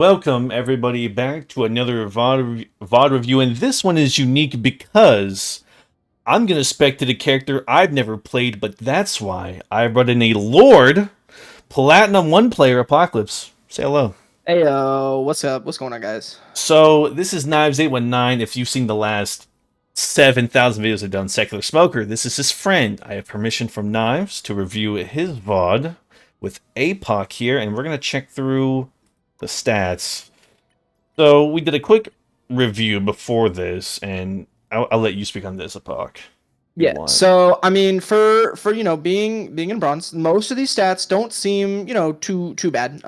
Welcome, everybody, back to another VOD review, and this one is unique because I'm going to spectate a character I've never played, but that's why I brought in a Lord Platinum 1 player, Apocalypse. Say hello. Hey, what's up? What's going on, guys? So, this is Knives819. If you've seen the last 7,000 videos I've done, Secular Smoker, this is his friend. I have permission from Knives to review his VOD with APOC here, and we're going to check through the stats. So we did a quick review before this, and I'll let you speak on this, Apoc, if you Yeah, want. so I mean, for being in bronze, most of these stats don't seem too bad.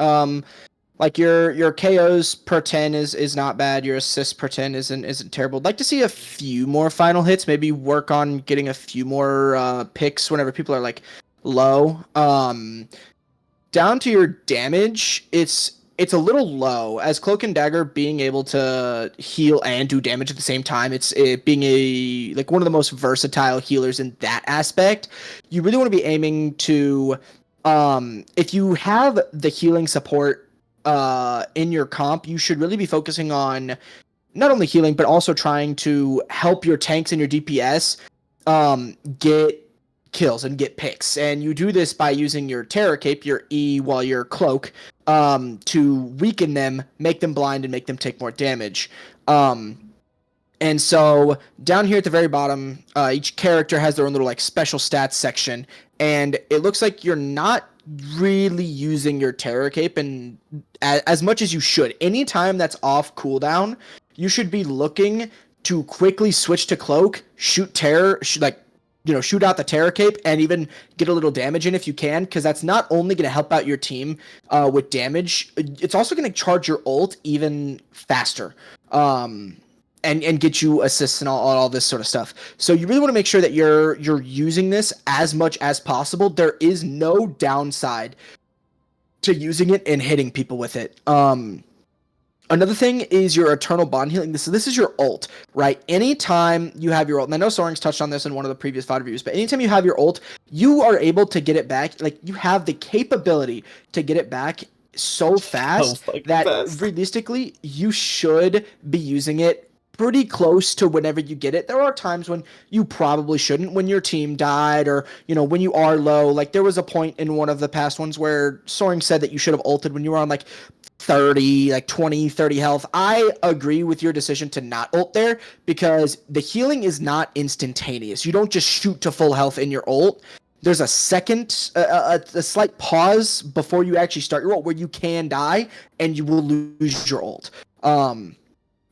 Like your KOs per 10 is not bad. Your assists per 10 isn't terrible. I'd like to see a few more final hits. Maybe work on getting a few more picks whenever people are like low. Down to your damage, it's a little low. As Cloak and Dagger being able to heal and do damage at the same time, it being a like one of the most versatile healers in that aspect. You really want to be aiming to if you have the healing support in your comp, you should really be focusing on not only healing but also trying to help your tanks and your DPS get kills and get picks. And you do this by using your Terror Cape, your E, while your Cloak, to weaken them, make them blind, and make them take more damage. And so down here at the very bottom, each character has their own little like special stats section, and it looks like you're not really using your Terror Cape and as much as you should. Anytime that's off cooldown, you should be looking to quickly switch to Cloak, shoot Terror, shoot out the Terror Cape, and even get a little damage in if you can, because that's not only going to help out your team with damage, it's also going to charge your ult even faster. And get you assists and all this sort of stuff. So you really want to make sure that you're using this as much as possible. There is no downside to using it and hitting people with it. Another thing is your Eternal Bond Healing. This is your ult, right? Anytime you have your ult, and I know Soaring's touched on this in one of the previous VOD reviews, but anytime you have your ult, you are able to get it back. Like, you have the capability to get it back so So fast fucking that fast. realistically, you should be using it pretty close to whenever you get it. There are times when you probably shouldn't, when your team died, or when you are low. Like, there was a point in one of the past ones where Soaring said that you should have ulted when you were on like 30, like 20, 30 health. I agree with your decision to not ult there, because the healing is not instantaneous. You don't just shoot to full health in your ult. There's a second, a slight pause before you actually start your ult where you can die and you will lose your ult.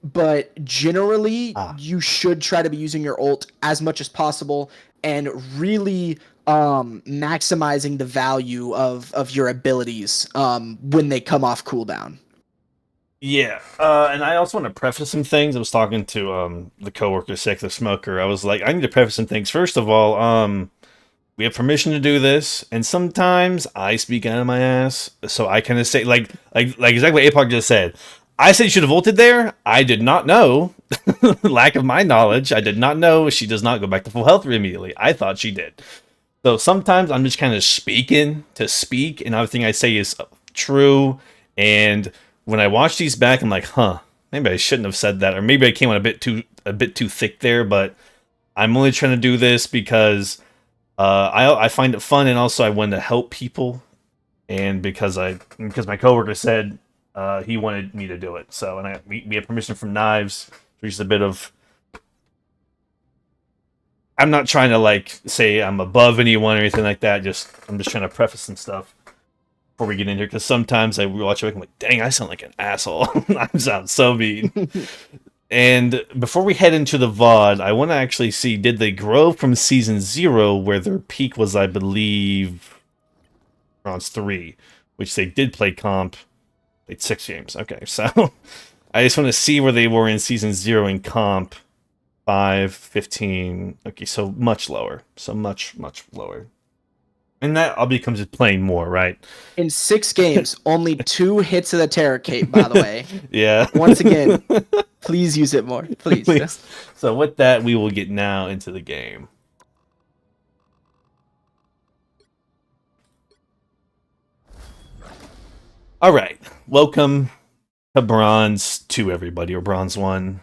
But generally, Ah, you should try to be using your ult as much as possible and really maximizing the value of your abilities when they come off cooldown. yeah. And I also want to preface some things. I was talking to the coworker, Secular Smoker. I was like, I need to preface some things. First of all, we have permission to do this, and sometimes I speak out of my ass, so I kind of say like exactly what Apoc just said. I said you should have ulted there. I did not know. Lack of my knowledge. I did not know she does not go back to full health immediately. I thought she did. So sometimes I'm just kind of speaking to speak, and everything I say is true. And when I watch these back, I'm like, huh, maybe I shouldn't have said that, or maybe I came on a bit too thick there. But I'm only trying to do this because I find it fun, and also I want to help people, and because my coworker said he wanted me to do it. So, and we have permission from Knives. There's a bit of. I'm not trying to like say I'm above anyone or anything like that. I'm just trying to preface some stuff before we get in here, because sometimes I watch it and I'm like, dang, I sound like an asshole. I sound so mean. And before we head into the VOD, I want to actually see, did they grow from season 0, where their peak was, I believe, bronze 3, which they did play comp, played 6 games. Okay, so I just want to see where they were in season 0 in comp, 5, 15. Okay, so much lower. So much, much lower. And that all becomes just playing more, right? In 6 games, only 2 hits of the Terror Cape, by the way. Yeah. Once again, please use it more. Please. Please. So with that, we will get now into the game. All right, welcome a bronze to everybody or bronze 1.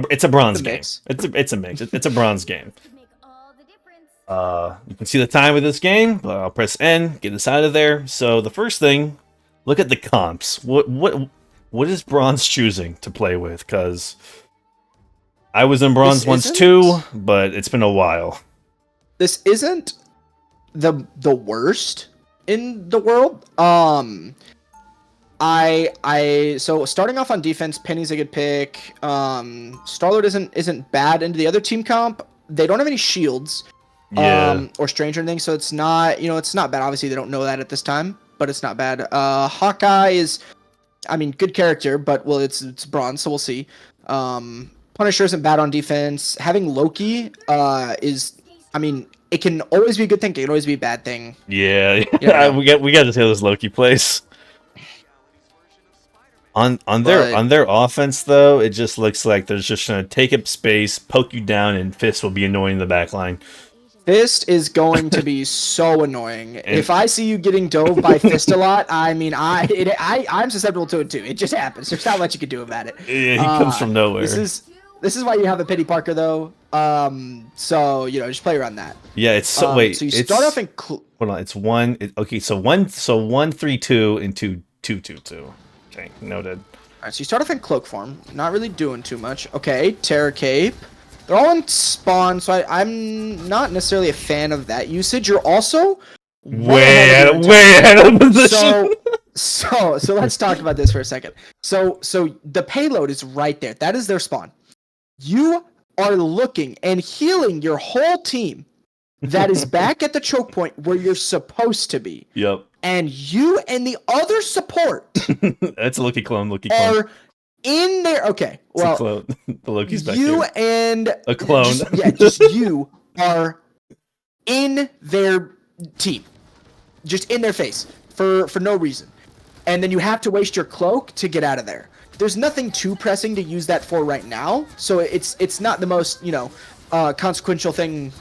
It's a bronze The game. mix. It's a mix. It's a bronze game. You can see the time of this game, but I'll press N, get this out of there. So the first thing, look at the comps. What is bronze choosing to play with? Because I was in bronze once too, but it's been a while. This isn't the worst in the world. So starting off on defense, Penny's a good pick. Starlord isn't bad into the other team comp. They don't have any shields. Yeah. Or strange or anything, so it's not bad. Obviously they don't know that at this time, but it's not bad. Hawkeye is, I mean, good character, but well, it's bronze, so we'll see. Punisher isn't bad on defense. Having Loki is, I mean, it can always be a good thing, it can always be a bad thing. Yeah, Yeah. we got to see how this Loki plays. On their offense though, it just looks like they're just trying to take up space, poke you down, and Fist will be annoying in the back line. Fist is going to be so annoying. If I see you getting dove by Fist a lot, I mean, I'm susceptible to it too. It just happens. There's not much you can do about it. Yeah, he comes from nowhere. This is why you have a Pity Parker though. So just play around that. Yeah, it's so wait. So you start off in. Hold on, it's one. Okay, so 1-3-2 and 2-2-2. Okay, noted. All right, so you start off in cloak form. Not really doing too much. Okay, Terror Cape. They're all in spawn, so I'm not necessarily a fan of that usage. You're also way ahead of position. So let's talk about this for a second. So the payload is right there. That is their spawn. You are looking and healing your whole team that is back at the choke point where you're supposed to be. Yep. And you and the other support that's a Loki clone. Are in there. Okay, well, clone. The Loki's back you here. And a clone. Just you are in their team, just in their face for no reason, and then you have to waste your cloak to get out of there. There's nothing too pressing to use that for right now, so it's not the most consequential thing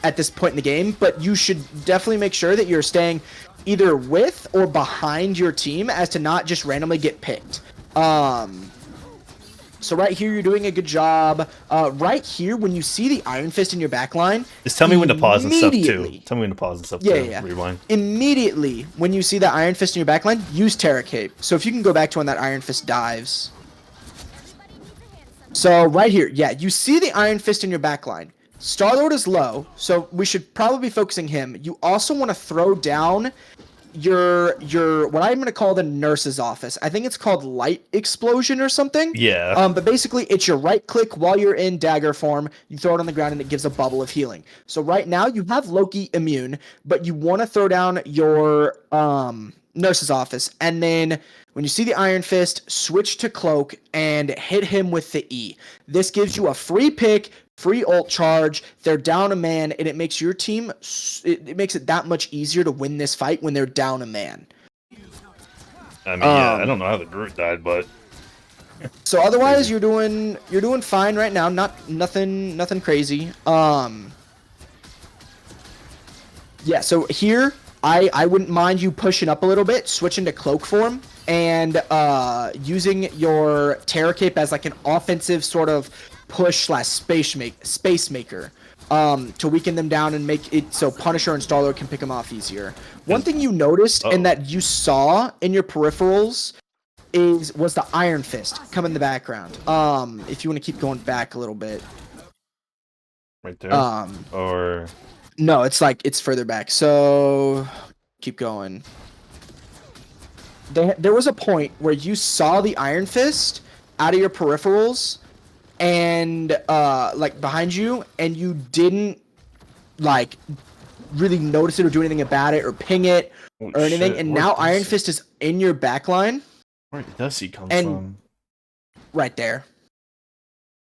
at this point in the game, but you should definitely make sure that you're staying either with or behind your team as to not just randomly get picked. So right here, you're doing a good job. Right here, when you see the Iron Fist in your backline, just tell me when to pause and stuff too. Tell me when to pause and stuff too. Yeah. Rewind. Immediately, when you see the Iron Fist in your backline, use Terror Cape. So if you can go back to when that Iron Fist dives. So right here, yeah, you see the Iron Fist in your backline. Star-Lord is low, so we should probably be focusing him. You also want to throw down your what I'm going to call the nurse's office. I think it's called light explosion or something. Yeah. But basically it's your right click while you're in dagger form. You throw it on the ground and it gives a bubble of healing. So right now you have Loki immune, but you want to throw down your nurse's office, and then when you see the Iron Fist, switch to cloak and hit him with the E. This gives you a free pick, free ult charge. They're down a man, and it makes your team, it makes it that much easier to win this fight when they're down a man. I mean, yeah, I don't know how the Groot died, but so otherwise you're doing fine right now. Nothing crazy. Yeah, so here I wouldn't mind you pushing up a little bit, switching to cloak form, and using your Terror Cape as like an offensive sort of push / space maker to weaken them down and make it so Punisher and Starlord can pick them off easier. One thing you noticed and that you saw in your peripherals was the Iron Fist come in the background. If you want to keep going back a little bit. Right there? Or... No, it's further back. So keep going. There was a point where you saw the Iron Fist out of your peripherals and like behind you, and you didn't like really notice it or do anything about it or ping it or anything. Shit. And now Iron Fist is in your backline. Where does he come from? Right there.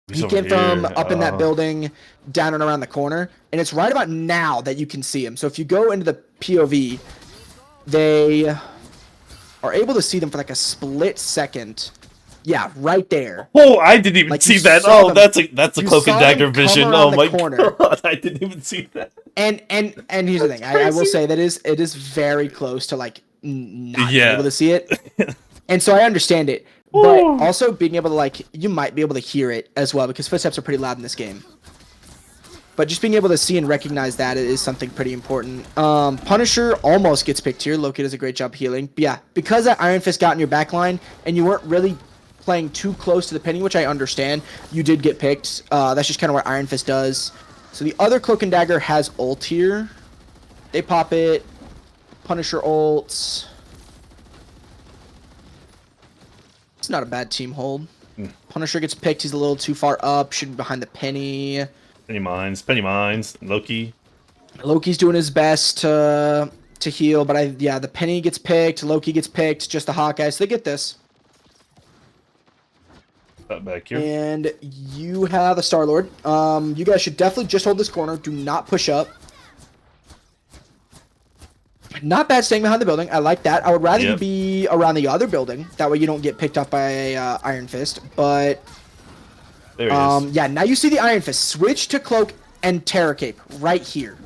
He's he came from up in that building, down and around the corner, and it's right about now that you can see him. So if you go into the POV, they are able to see them for like a split second. Yeah, right there. Oh, I didn't even see that. Oh, that's a Cloak and Dagger vision. Oh my god, I didn't even see that. And here's the thing, I will say that it is very close to like not being able to see it. And so I understand it. But Ooh. also being able to, like, you might be able to hear it as well because footsteps are pretty loud in this game. But just being able to see and recognize that is something pretty important. Punisher almost gets picked here. Loki does a great job healing. But yeah, because that Iron Fist got in your backline and you weren't really playing too close to the penny, which I understand, you did get picked. That's just kind of what Iron Fist does. So the other Cloak and Dagger has ult here. They pop it. Punisher ults. It's not a bad team hold. Punisher gets picked. He's a little too far up. Should be behind the penny. Penny mines. Loki. Loki's doing his best to heal, but yeah, the penny gets picked. Loki gets picked. Just the Hawkeye. So they get this. Back here. And you have a Star-Lord. You guys should definitely just hold this corner. Do not push up. Not bad staying behind the building. I like that. I would rather you be around the other building. That way you don't get picked off by a Iron Fist. But there it is. yeah, now you see the Iron Fist. Switch to Cloak and Terror Cape right here.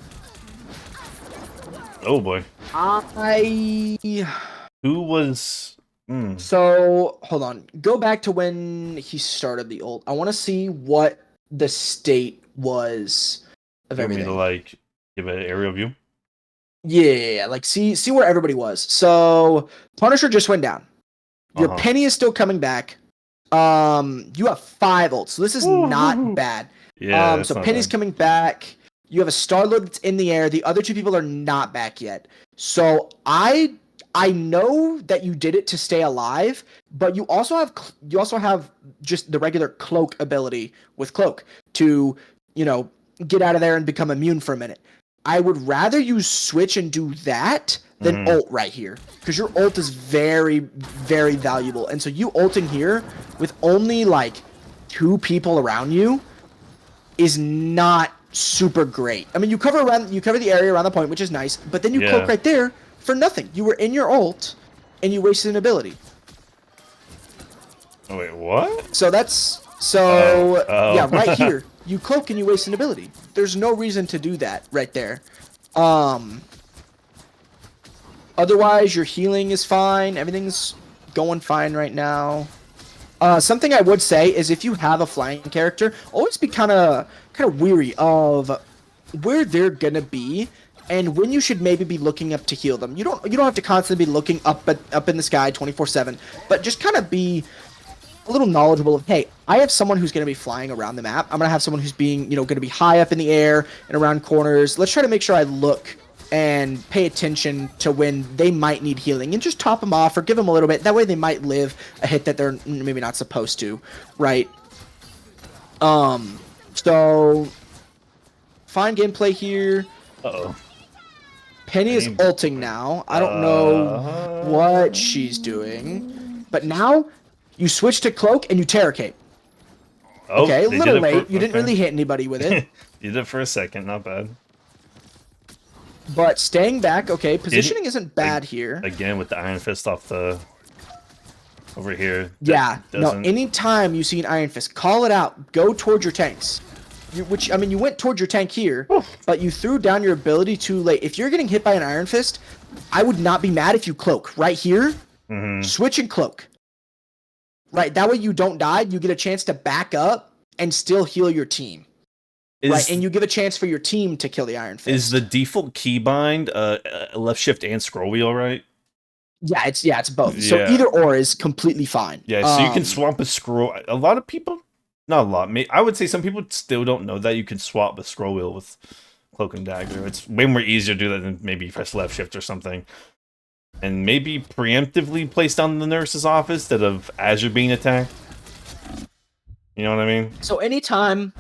Oh boy. Who was... So, hold on. Go back to when he started the ult. I want to see what the state was of everything. You want me to, like, give an aerial view? Yeah, like, see where everybody was. So, Punisher just went down. Your penny is still coming back. You have 5 ults, so this is not bad. Yeah, so Penny's coming back. You have a Star-Lord that's in the air. The other 2 people are not back yet. So, I know that you did it to stay alive, but you also have just the regular cloak ability with Cloak to, get out of there and become immune for a minute. I would rather you switch and do that than ult right here, because your ult is very, very valuable. And so you ulting here with only like 2 people around you is not super great. I mean, you cover the area around the point, which is nice, but then you cloak right there for nothing. You were in your ult, and you wasted an ability. Oh, wait, what? So yeah, right here. You cloak and you waste an ability. There's no reason to do that right there. Otherwise, your healing is fine. Everything's going fine right now. Something I would say is if you have a flying character, always be kind of weary of where they're gonna be and when you should maybe be looking up to heal them. You don't have to constantly be looking up in the sky 24/7, but just kind of be a little knowledgeable of, hey, I have someone who's going to be flying around the map. I'm going to have someone who's being, going to be high up in the air and around corners. Let's try to make sure I look and pay attention to when they might need healing and just top them off or give them a little bit. That way they might live a hit that they're maybe not supposed to, right? So fine gameplay here. Uh-oh. Penny is ulting now. I don't know what she's doing, but now you switch to Cloak and you Terror Cape. Okay, a little late. You didn't really hit anybody with it. You did it for a second, not bad. But staying back, okay, positioning isn't bad here. Again, with the Iron Fist off the... over here. Yeah, no, anytime you see an Iron Fist, call it out. Go towards your tanks. You went towards your tank here, but you threw down your ability too late. If you're getting hit by an Iron Fist, I would not be mad if you Cloak. Right here, switch and Cloak. Right, that way you don't die. You get a chance to back up and still heal your team. Right, and you give a chance for your team to kill the Iron Fist. Is the default keybind left shift and scroll wheel, right? Yeah, it's both. So either or is completely fine. Yeah, so you can swap a scroll. A lot of people, not a lot. I would say some people still don't know that you can swap a scroll wheel with Cloak and Dagger. It's way more easier to do that than maybe press left shift or something. And maybe preemptively place down the nurse's office instead of as you're being attacked. You know what I mean? So anytime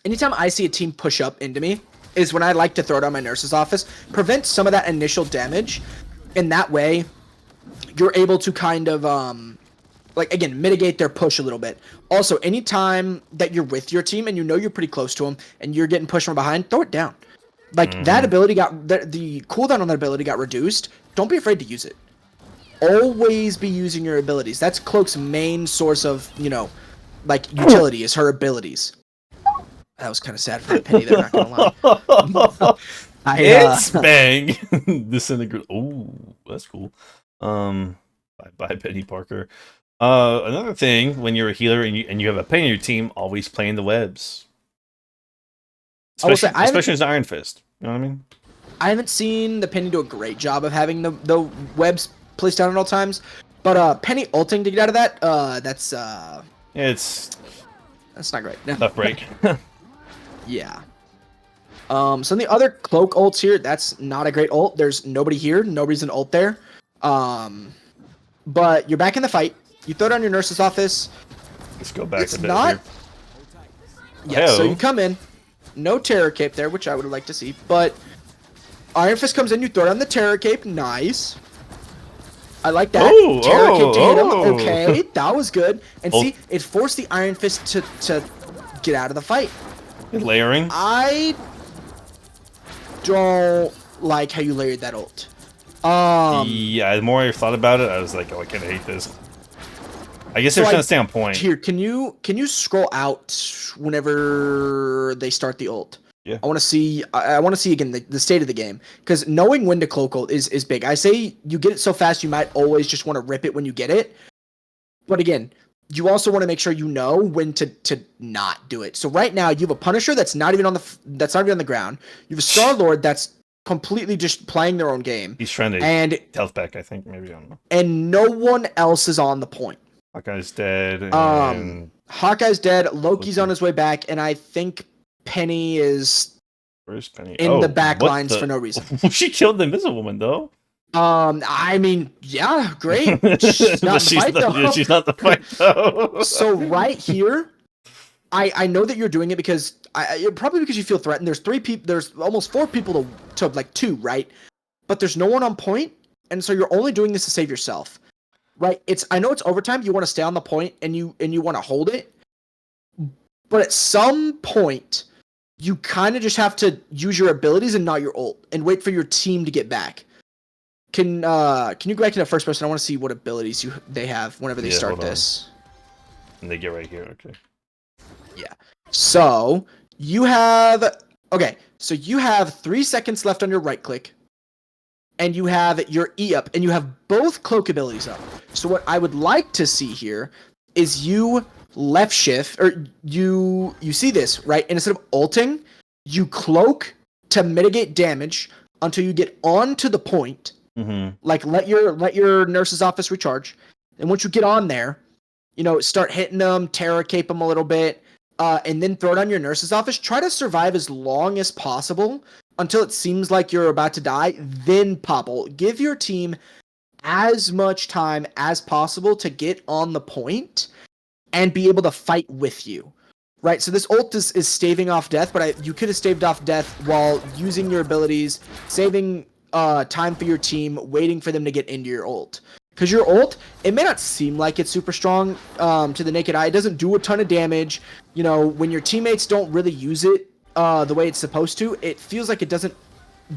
I see a team push up into me is when I like to throw down my nurse's office, prevent some of that initial damage, and that way you're able to kind of again, mitigate their push a little bit. Also, anytime that you're with your team and you know you're pretty close to them and you're getting pushed from behind, throw it down. That ability the cooldown on that ability got reduced. Don't be afraid to use it. Always be using your abilities. That's Cloak's main source of, utility is her abilities. That was kind of sad for the Penny there, not gonna lie. It's bang! Disintegrate. Oh, that's cool. Bye, Penny Parker. Another thing, when you're a healer and you have a Penny in your team, always play in the webs. I will say Especially as an Iron Fist. You know what I mean? I haven't seen the Penny do a great job of having the webs placed down at all times, but Penny ulting to get out of that, Yeah, it's that's not great. No. tough break. Yeah. Some of the other cloak ults here, that's not a great ult. There's nobody here. Nobody's an ult there. But you're back in the fight. You throw down your nurse's office. Let's go back It's a bit not. here. Yeah, so you come in. No terror cape there, which I would have liked to see. But Iron Fist comes in. You throw down the terror cape. Nice. I like that. Terror cape to hit him. Okay, that was good. And see, it forced the Iron Fist to get out of the fight. Layering. I don't like how you layered that ult. Yeah, the more I thought about it, I was like, oh, I kind of hate this. I guess they're trying to stay on point. Here, can you scroll out whenever they start the ult? Yeah. I want to see. I want to see again the state of the game, because knowing when to cloak ult is big. I say you get it so fast you might always just want to rip it when you get it, but again, you also want to make sure you know when to not do it. So right now you have a Punisher that's not even on the ground. You have a Star Lord that's completely just playing their own game. He's trying to health back, I think. Maybe, I don't know. And no one else is on the point. Hawkeye's dead. And Hawkeye's dead. Loki's on his way back, and I think Penny is where's Penny? In the back lines for no reason. She killed the Invisible Woman, though. I mean, yeah, great. She's not the fight, though. So right here, I know that you're doing it because probably because you feel threatened. There's 3 people. There's almost 4 people to like 2, right? But there's no one on point, and so you're only doing this to save yourself, right? I know it's overtime. You want to stay on the point, and you want to hold it, but at some point, you kind of just have to use your abilities and not your ult, and wait for your team to get back. Can you go back to the first person? I want to see what abilities they have whenever they start this. And they get right here. Okay. Yeah. So you have 3 seconds left on your right click, and you have your E up, and you have both cloak abilities up. So what I would like to see here is you left shift, or you see this, right? And instead of ulting, you cloak to mitigate damage until you get onto the point. Mm-hmm. Like let your nurse's office recharge, and once you get on there, start hitting them, terror cape them a little bit, and then throw down your nurse's office. Try to survive as long as possible until it seems like you're about to die. Then pop ult. Give your team as much time as possible to get on the point and be able to fight with you. Right, so this ult is staving off death, but you could have staved off death while using your abilities, saving time for your team, waiting for them to get into your ult. Because your ult, it may not seem like it's super strong to the naked eye. It doesn't do a ton of damage. When your teammates don't really use it the way it's supposed to, it feels like it doesn't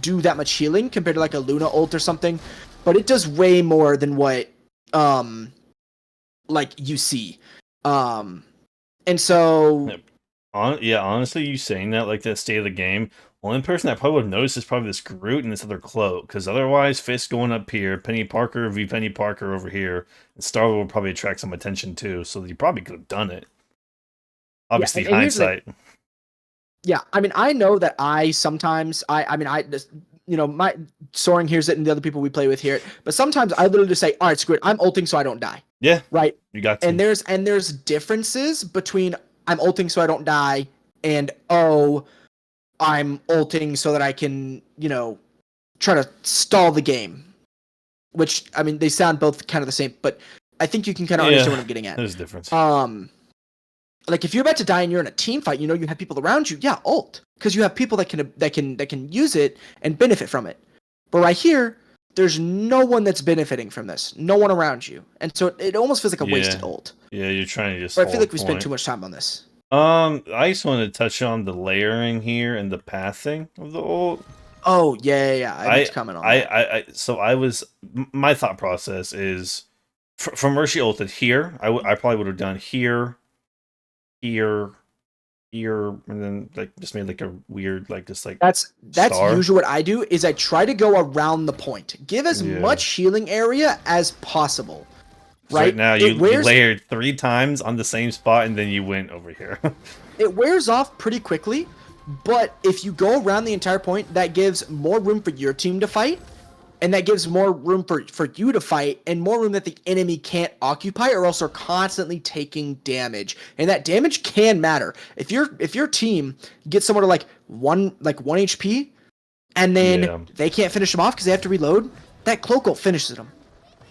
do that much healing compared to like a Luna ult or something. But it does way more than what like you see. And so... honestly, you saying that, like, the state of the game, only person that probably would have noticed is probably this Groot and this other Cloak, because otherwise, Fist going up here, Penny Parker v. Penny Parker over here, and Star-Lord would probably attract some attention too, so you probably could have done it. Obviously, and hindsight. Yeah, I mean, I know that I sometimes, my Soaring hears it and the other people we play with hear it, but sometimes I literally just say, all right, screw it, I'm ulting so I don't die. Yeah. Right? You got to. And there's differences between I'm ulting so I don't die and, I'm ulting so that I can, try to stall the game. Which, I mean, they sound both kind of the same, but I think you can kind of understand what I'm getting at. There's a difference. Like if you're about to die and you're in a team fight, you have people around you, yeah, ult. Because you have people that can use it and benefit from it. But right here, there's no one that's benefiting from this. No one around you. And so it almost feels like a wasted ult. Yeah, you're trying to just. But I feel like we spent too much time on this. I just wanted to touch on the layering here and the pathing of the ult. Oh yeah. I need to comment on that. My thought process is, from where she ulted here, I probably would have done here, and then like just made like a weird that's star. Usually what I do is I try to go around the point, give as much healing area as possible. right? Now you layered 3 times on the same spot, and then you went over here. It wears off pretty quickly, but if you go around the entire point, that gives more room for your team to fight, and that gives more room for you to fight, and more room that the enemy can't occupy, or else are constantly taking damage. And that damage can matter. If your team gets someone to like one HP, and then they can't finish them off because they have to reload, that cloak ult finishes them.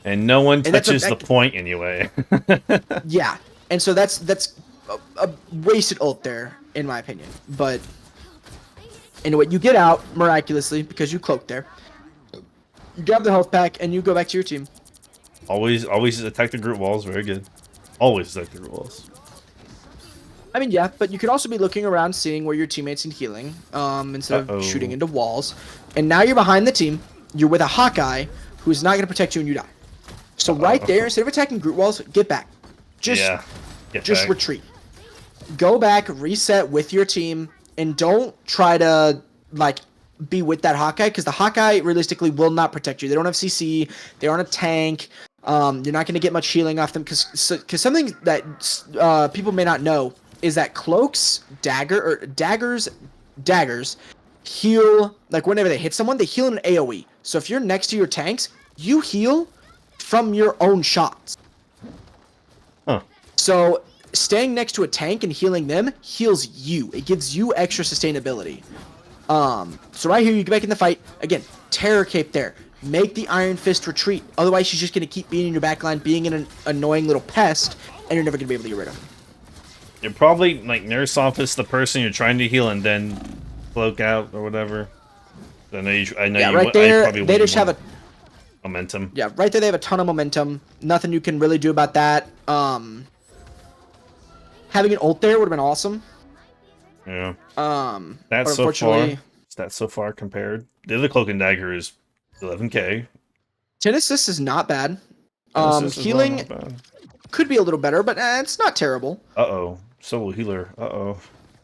And no one touches the point anyway. Yeah, and so that's a wasted ult there, in my opinion. But anyway, you get out miraculously because you cloaked there. You grab the health pack and you go back to your team. Always attack the groot walls. Very good. Always attack the groot walls. I mean, yeah, but you could also be looking around, seeing where your teammates need healing, instead of shooting into walls. And now you're behind the team. You're with a Hawkeye who's not going to protect you when you die. So right there, instead of attacking groot walls, get back. Just retreat. Go back, reset with your team, and don't try to like be with that Hawkeye, because the Hawkeye realistically will not protect you. They don't have CC. They aren't a tank. You're not going to get much healing off them, because something that people may not know is that cloaks, daggers heal, like whenever they hit someone, they heal in an AoE. So if you're next to your tanks, you heal from your own shots. Huh. So staying next to a tank and healing them heals you. It gives you extra sustainability. So right here, you get back in the fight. Again, Terror Cape there. Make the Iron Fist retreat. Otherwise, she's just going to keep being in your backline, being an annoying little pest, and you're never going to be able to get rid of her. You're probably, like, Nurse Office the person you're trying to heal and then cloak out or whatever. I know right there, they just have a momentum. Yeah, right there they have a ton of momentum. Nothing you can really do about that. Having an ult there would have been awesome. Yeah. That's so far compared. The other Cloak and Dagger is 11k. 10 assists is not bad. Healing could be a little better, but it's not terrible. Solo healer.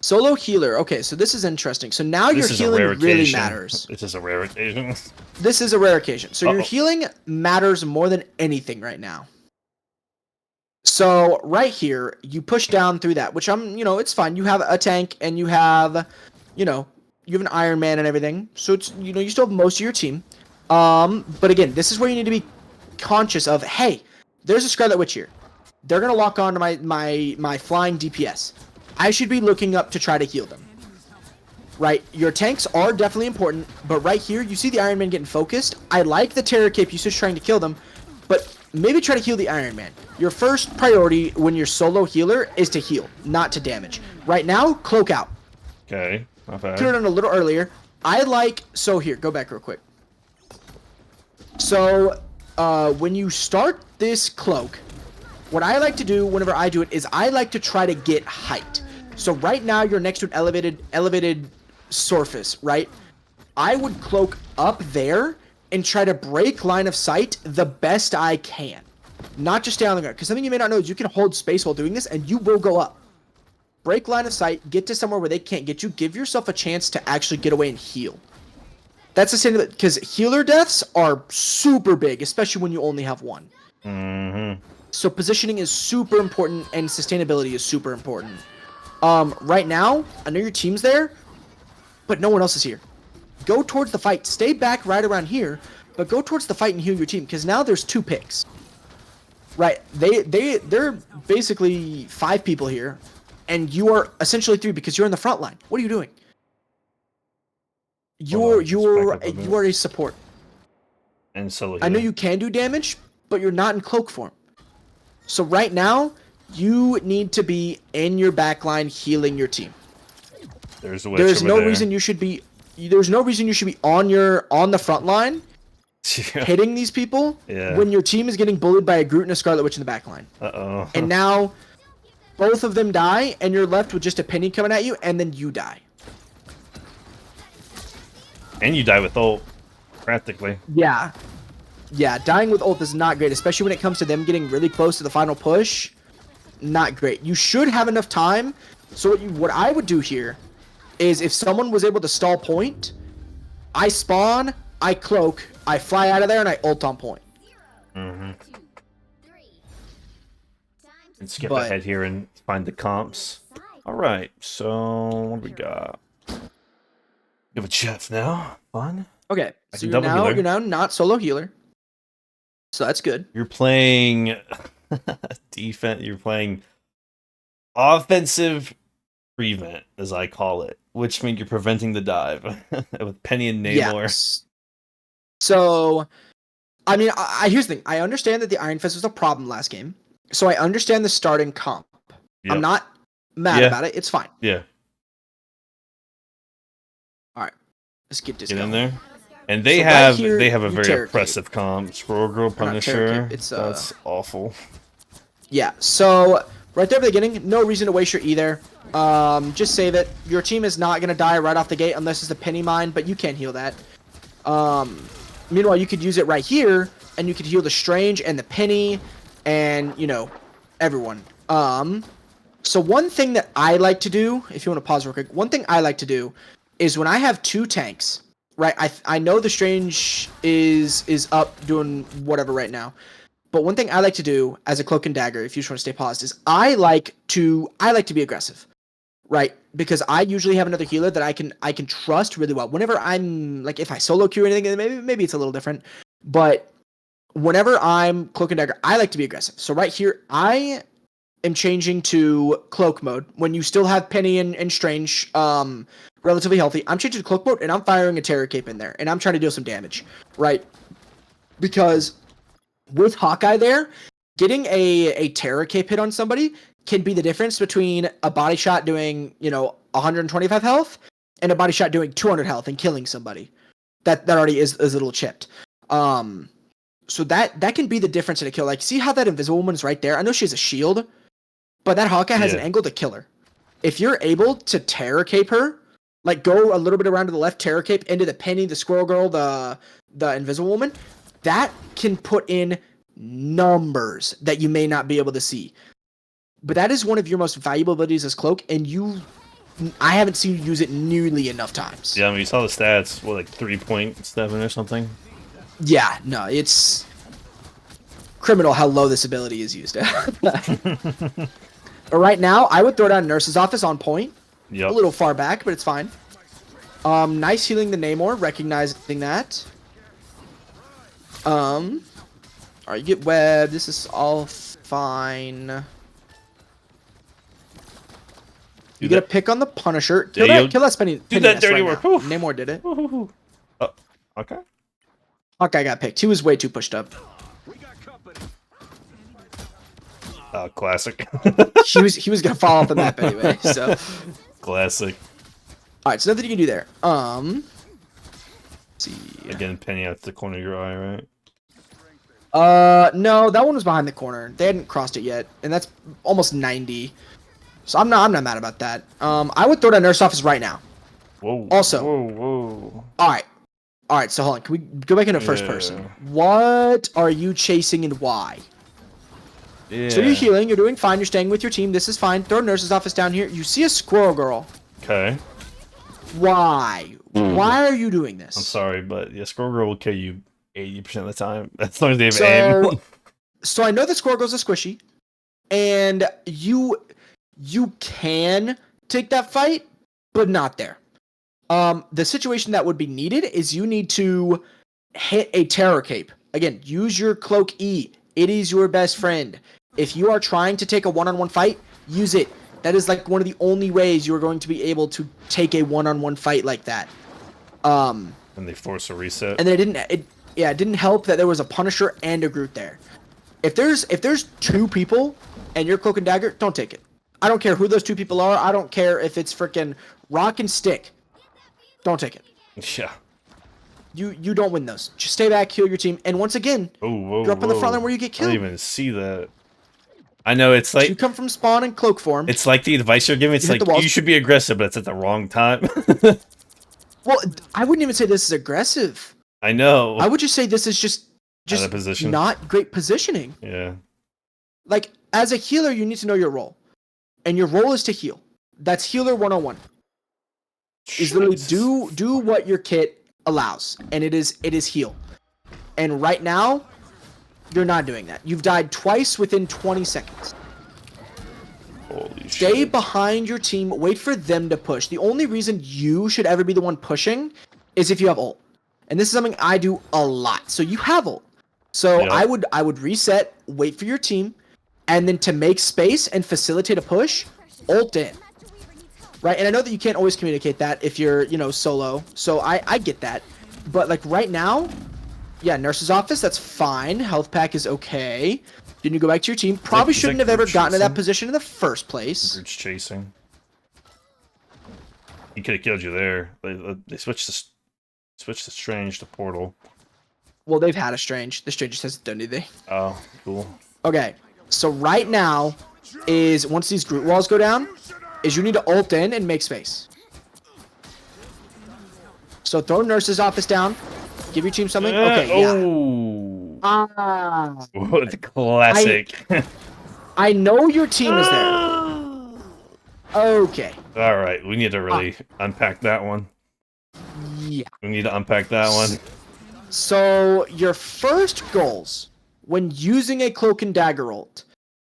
Solo healer. Okay, so this is interesting. So now your healing really matters. This is a rare occasion. This is a rare occasion. So your healing matters more than anything right now. So right here, you push down through that, which it's fine. You have a tank and you have, you have an Iron Man and everything. So it's, you still have most of your team. But again, this is where you need to be conscious of, hey, there's a Scarlet Witch here. They're going to lock on to my flying DPS. I should be looking up to try to heal them. Right? Your tanks are definitely important, but right here, you see the Iron Man getting focused. I like the Terror Cape usage trying to kill them, but maybe try to heal the Iron Man. Your first priority when you're solo healer is to heal, not to damage. Right now, cloak out. Okay, not bad. Could have done a little earlier. So here, go back real quick. So, when you start this cloak, what I like to do whenever I do it is I like to try to get height. So right now you're next to an elevated surface, right? I would cloak up there and try to break line of sight the best I can. Not just stay on the ground. Because something you may not know is you can hold space while doing this and you will go up. Break line of sight, get to somewhere where they can't get you, give yourself a chance to actually get away and heal. That's the same, because healer deaths are super big, especially when you only have one. Mm-hmm. So positioning is super important and sustainability is super important. Right now, I know your team's there, but no one else is here. Go towards the fight. Stay back right around here, but go towards the fight and heal your team, because now there's 2 picks. Right? They're basically 5 people here, and you are essentially 3 because you're in the front line. What are you doing? You are a support. And solo healer. I know you can do damage, but you're not in cloak form. So right now, you need to be in your backline healing your team. There's a witch There's no there. reason you should be. There's no reason you should be on the front line, hitting these people when your team is getting bullied by a Groot and a Scarlet Witch in the backline. And now, both of them die, and you're left with just a penny coming at you, and then you die. And you die with ult, practically. Yeah. Yeah, dying with ult is not great, especially when it comes to them getting really close to the final push. Not great. You should have enough time. So what I would do here is if someone was able to stall point, I spawn, I cloak, I fly out of there, and I ult on point. Mm-hmm. And skip But ahead here and find the comps. All right, so what do we got? You have a chef now. Fun. okay, I so can double healer. you're now not solo healer. So that's good. You're playing defense. You're playing offensive prevent, as I call it, which means you're preventing the dive with Penny and Namor. Yes. So, I mean, here's the thing. I understand that the Iron Fist was a problem last game, so I understand the starting comp. Yep. I'm not mad about it. It's fine. Yeah. All right, let's get this. Get going. in there. And they So have right here, they have a you very Terror oppressive comp. Squirrel Girl Punisher. It's That's awful. Yeah. So right there at the beginning, no reason to waste your E there. Just save it. Your team is not gonna die right off the gate unless it's a penny mine, but you can't heal that. Meanwhile, you could use it right here, and you could heal the Strange and the Penny, and you know, everyone. So one thing that I like to do, if you want to pause real quick, one thing I like to do is when I have two tanks, right? I know the Strange is up doing whatever right now, but one thing I like to do as a Cloak and Dagger, if you just want to stay paused, is I like to be aggressive, right? Because I usually have another healer that I can trust really well. Whenever I'm like, if I solo queue or anything, maybe it's a little different, but whenever I'm Cloak and Dagger, I like to be aggressive. So right here, I am changing to Cloak mode when you still have Penny and Strange relatively healthy. I'm changing to Cloak mode and I'm firing a Terror Cape in there and I'm trying to deal some damage, right? Because with Hawkeye there, getting a Terror Cape hit on somebody can be the difference between a body shot doing, 125 health and a body shot doing 200 health and killing somebody. That already is a little chipped. So that can be the difference in a kill. Like, see how that Invisible Woman's right there? I know she has a shield, but that Hawkeye has an angle to kill her. If you're able to Terror Cape her, like go a little bit around to the left, Terror Cape into the Penny, the Squirrel Girl, the Invisible Woman, that can put in numbers that you may not be able to see. But that is one of your most valuable abilities as Cloak, and I haven't seen you use it nearly enough times. Yeah, I mean, you saw the stats, what, like 3.7 or something? Yeah, no, it's criminal how low this ability is used. But right now, I would throw down Nurse's Office on point. Yep. A little far back, but it's fine. Nice healing the Namor, recognizing that. Alright, you get web. This is all fine. You get a pick on the Punisher. Kill that Penny. Do that dirty work. Namor did it. Okay. Hawkeye got picked. He was way too pushed up. Classic. he was gonna fall off the map anyway. So classic. All right, so nothing you can do there. Let's see. Again, Penny out the corner of your eye, right? No, that one was behind the corner. They hadn't crossed it yet, and that's almost 90. So I'm not mad about that. I would throw down Nurse Office right now. Whoa. Also. Whoa. All right. So hold on. Can we go back into first person? What are you chasing and why? Yeah. So you're healing. You're doing fine. You're staying with your team. This is fine. Throw Nurse's Office down here. You see a Squirrel Girl. Okay. Why? Why are you doing this? I'm sorry, but yeah, Squirrel Girl will kill you 80% of the time. As long as they have aim. So I know that Squirrel Girl's a squishy, and you can take that fight, but not there. The situation that would be needed is you need to hit a Terror Cape. Again, use your Cloak E. It is your best friend. If you are trying to take a one-on-one fight, use it. That is like one of the only ways you are going to be able to take a one-on-one fight like that. And they force a reset. And then it didn't help that there was a Punisher and a Groot there. If there's two people and you're Cloak and Dagger, don't take it. I don't care who those two people are. I don't care if it's freaking Rock and Stick. Don't take it. Yeah. You don't win those. Just stay back, heal your team, and once again, you're up in the front line where you get killed. I didn't even see that. I know it's like you come from spawn in Cloak form. It's like the advice you're giving. It's like you should be aggressive, but it's at the wrong time. Well, I wouldn't even say this is aggressive. I know. I would just say this is just not great positioning. Yeah. Like as a healer, you need to know your role, and your role is to heal. That's healer 101. Is literally do what your kit allows, and it is heal. And right now, you're not doing that. You've died twice within 20 seconds. Holy Stay shit. behind your team. Wait for them to push. The only reason you should ever be the one pushing is if you have ult. And this is something I do a lot. So you have ult. So Yep. I would reset, wait for your team, and then to make space and facilitate a push, ult in. Right? And I know that you can't always communicate that if you're, solo. So I get that. But like right now, yeah, nurse's office, that's fine. Health pack is okay. Then you go back to your team. Probably shouldn't have ever gotten to that position in the first place. Groot's chasing. He could have killed you there. They switched the Strange to Portal. Well, they've had a Strange. The Strange just hasn't done anything. Oh, cool. Okay, so right now is, once these Groot walls go down, is you need to ult in and make space. So throw nurse's office down. Give your team something. Okay, yeah. Oh. Ah. The classic. I know your team is there. Okay. All right, we need to really unpack that one. Yeah. We need to unpack that one. So your first goals when using a Cloak and Dagger ult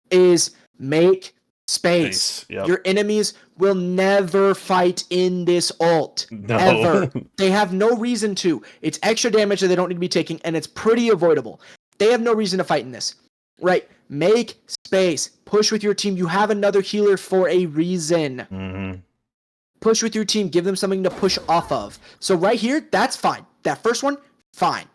is make space. Yep. Your enemies will never fight in this ult. No. Ever. They have no reason to. It's extra damage that they don't need to be taking, and it's pretty avoidable. They have no reason to fight in this. Right? Make space. Push with your team. You have another healer for a reason. Mm-hmm. Push with your team. Give them something to push off of. So right here, that's fine. That first one, fine.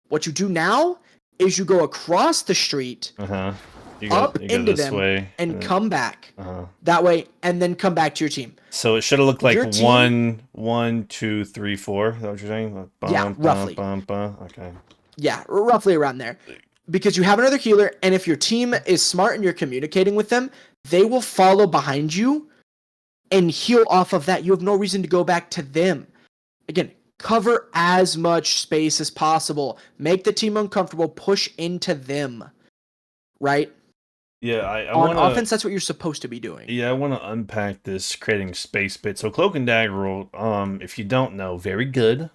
What you do now is you go across the street, You up go into this them, way, and come back. Uh-huh. That way, and then come back to your team. So it should have looked like Your team- 1, 2, 3, 4. Is that what you're saying? Yeah, roughly. Okay. Yeah, roughly around there. Because you have another healer, and if your team is smart and you're communicating with them, they will follow behind you and heal off of that. You have no reason to go back to them. Again, cover as much space as possible. Make the team uncomfortable. Push into them. Right? Yeah, I On wanna, offense, that's what you're supposed to be doing. Yeah, I want to unpack this creating space bit. So Cloak and Dagger, if you don't know, very good.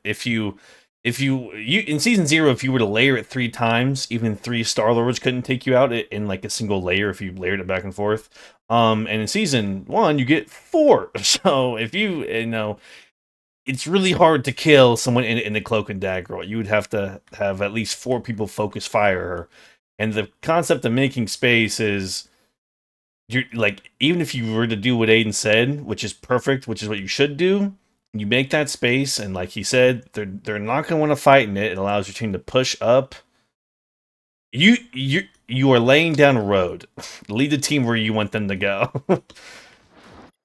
If you in season 0, if you were to layer it 3 times, even 3 Star Lords couldn't take you out in like a single layer if you layered it back and forth. And in season 1, you get 4. So if it's really hard to kill someone in the Cloak and Dagger. You would have to have at least 4 people focus fire her. And the concept of making space is, you're like, even if you were to do what Aiden said, which is perfect, which is what you should do, you make that space, and like he said, they're not going to want to fight in it. It allows your team to push up. You are laying down a road. Lead the team where you want them to go.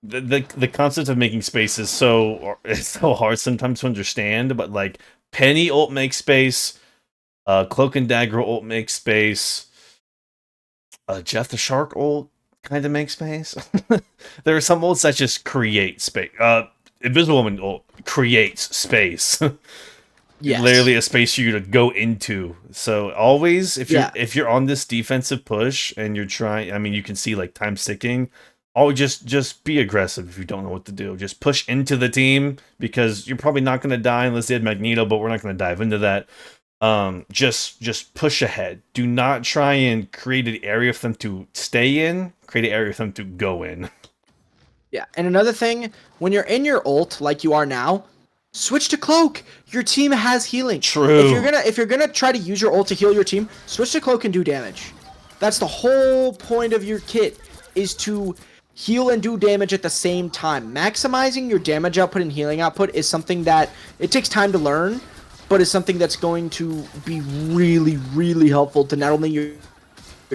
The concept of making space is it's so hard sometimes to understand, but like Penny ult makes space. Cloak and Dagger ult makes space. Jeff the Shark ult kind of makes space. There are some ults that just create space. Invisible Woman ult creates space. Yes. Literally a space for you to go into. So always, if you're on this defensive push and you're trying, I mean, you can see like time sticking. Always just be aggressive if you don't know what to do. Just push into the team, because you're probably not going to die unless they had Magneto, but we're not going to dive into that. Just push ahead. Do not try and create an area for them to stay in. Create an area for them to go in. Yeah, and another thing, when you're in your ult like you are now, switch to Cloak. Your team has healing. True. If you're gonna try to use your ult to heal your team, switch to Cloak and do damage. That's the whole point of your kit, is to heal and do damage at the same time. Maximizing your damage output and healing output is something that it takes time to learn, but is something that's going to be really, really helpful to not only your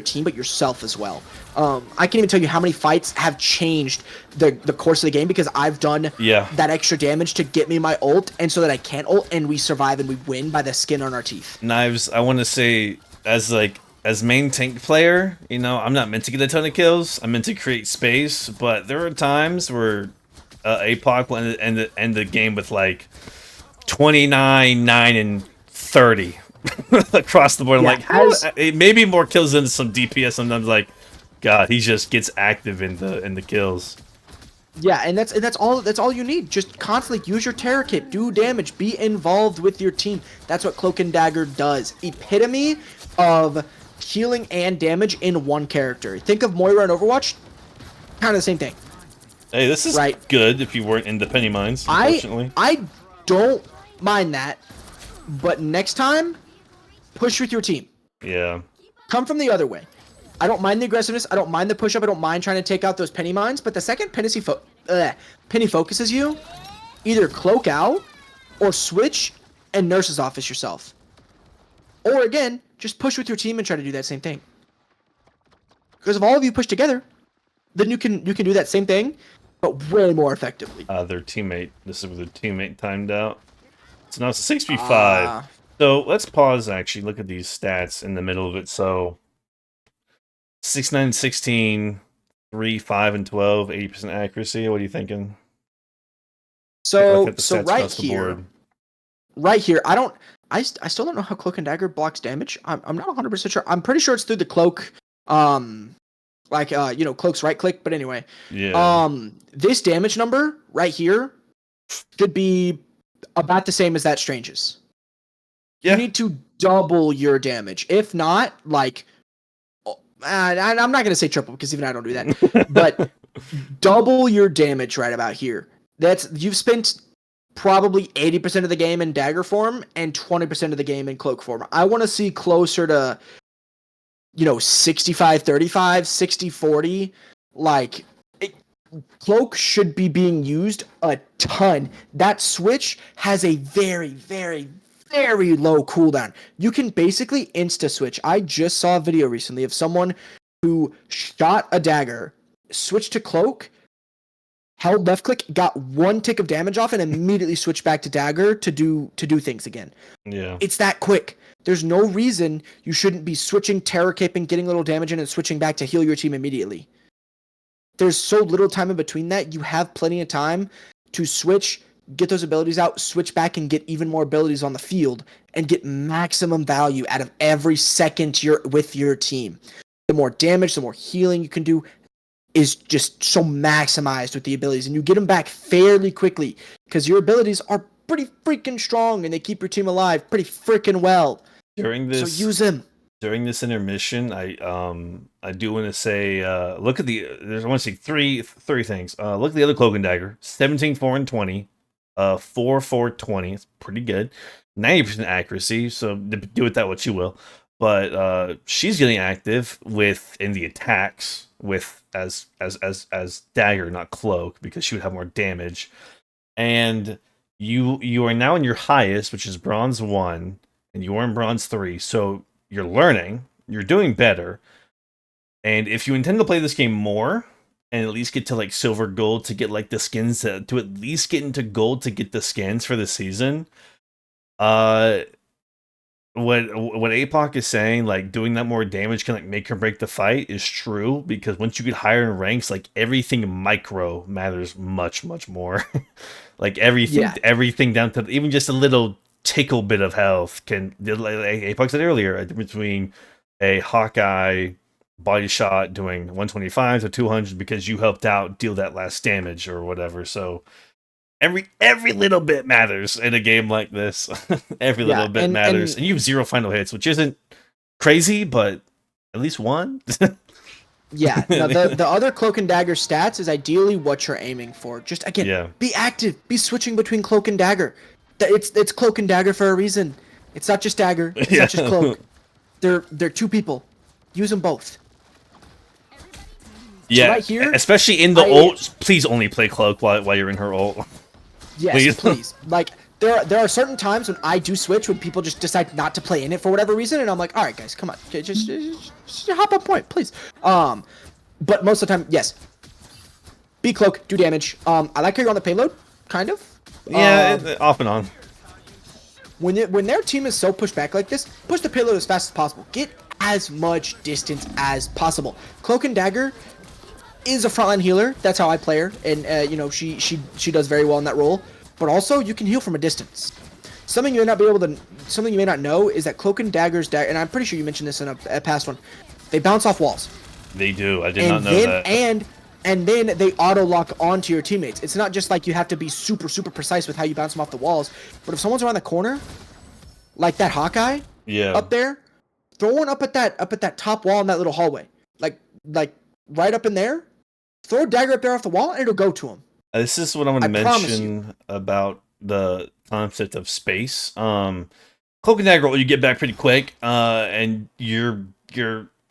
team, but yourself as well. I can't even tell you how many fights have changed the course of the game because I've done that extra damage to get me my ult, and so that I can't ult, and we survive and we win by the skin on our teeth. Knives, I want to say, as main tank player, I'm not meant to get a ton of kills. I'm meant to create space, but there are times where APOC will end the game with like 29, 9, and 30 across the board. I'm like, maybe more kills than some DPS. Sometimes, like, God, he just gets active in the kills. Yeah, and that's all you need. Just constantly use your terror kit, do damage, be involved with your team. That's what Cloak and Dagger does. Epitome of healing and damage in one character. Think of Moira in Overwatch. kind of the same thing. Hey, this is right. good if you weren't into penny mines, unfortunately. I don't mind that, but next time, push with your team. Yeah. Come from the other way. I don't mind the aggressiveness. I don't mind the push-up. I don't mind trying to take out those penny mines. But the second penny focuses you, either cloak out or switch and nurse's office yourself. Or again, just push with your team and try to do that same thing. Because if all of you push together, then you can do that same thing, but way more effectively. Their teammate. This is where their teammate timed out. So now it's a 6v5. So let's pause, actually, look at these stats in the middle of it. So 6, 9, 16, 3, 5, and 12, 80% accuracy. What are you thinking? So right here, I still don't know how Cloak and Dagger blocks damage. I'm not 100% sure. I'm pretty sure it's through the cloak, cloak's right click. But anyway, yeah. This damage number right here should be about the same as that Strange's. Yeah. You need to double your damage. If not, like, I'm not gonna say triple because even I don't do that, but double your damage right about here. You've spent probably 80% of the game in dagger form and 20% of the game in cloak form. I want to see closer to, 65-35, 60-40. Like, cloak should be being used a ton. That switch has a very, very, very low cooldown. You can basically insta-switch. I just saw a video recently of someone who shot a dagger, switched to cloak, held left click, got one tick of damage off, and immediately switched back to dagger to do things again. Yeah. It's that quick. There's no reason you shouldn't be switching, terror caping, getting a little damage in, and switching back to heal your team immediately. There's so little time in between that. You have plenty of time to switch, get those abilities out, switch back, and get even more abilities on the field, and get maximum value out of every second you're with your team. The more damage, the more healing you can do is just so maximized with the abilities, and you get them back fairly quickly because your abilities are pretty freaking strong and they keep your team alive pretty freaking well. So use them. During this intermission, I do want to say, look at I want to say three things. Look at the other Cloak and Dagger, 17, 4, and 20, 4, 4, 20. It's pretty good. 90% accuracy, so do with that what you will. But she's getting active in the attacks with as dagger, not cloak, because she would have more damage. And you are now in your highest, which is bronze 1, and you are in bronze 3. So you're learning, you're doing better. And if you intend to play this game more and at least get to like silver, gold to get like the skins to at least get into gold to get the skins for the season, what APOC is saying, like doing that more damage can like make or break the fight, is true, because once you get higher in ranks, like everything micro matters much more. Like everything down to even just a little tickle bit of health can, like APOC said earlier, between a Hawkeye body shot doing 125 to 200 because you helped out deal that last damage or whatever. So every little bit matters in a game like this. Every little bit matters. And you have 0 final hits, which isn't crazy, but at least one. Yeah. Now the other Cloak and Dagger stats is ideally what you're aiming for. Just again, be active. Be switching between Cloak and Dagger. It's Cloak and Dagger for a reason. It's not just Dagger. It's not just Cloak. They're two people. Use them both. Yeah, so right here, especially in the ult, please only play Cloak while you're in her ult. Yes, please. Like, there are certain times when I do switch when people just decide not to play in it for whatever reason, and I'm like, all right, guys, come on, just hop on point, please. But most of the time, yes. Be Cloak, do damage. I like how you're on the payload, kind of. Yeah, off and on. When their team is so pushed back like this, push the payload as fast as possible. Get as much distance as possible. Cloak and Dagger is a frontline healer. That's how I play her, and she does very well in that role. But also, you can heal from a distance. Something you may not know is that Cloak and Dagger's and I'm pretty sure you mentioned this in a past one. They bounce off walls. They do. I did not know that. And then they auto lock onto your teammates. It's not just like you have to be super precise with how you bounce them off the walls. But if someone's around the corner, like that Hawkeye, up there, throw one up at that top wall in that little hallway, like right up in there. throw a dagger up there off the wall, and it'll go to him. This is what I'm going to promise mention about the concept of space. Cloak and Dagger, you get back pretty quick, and your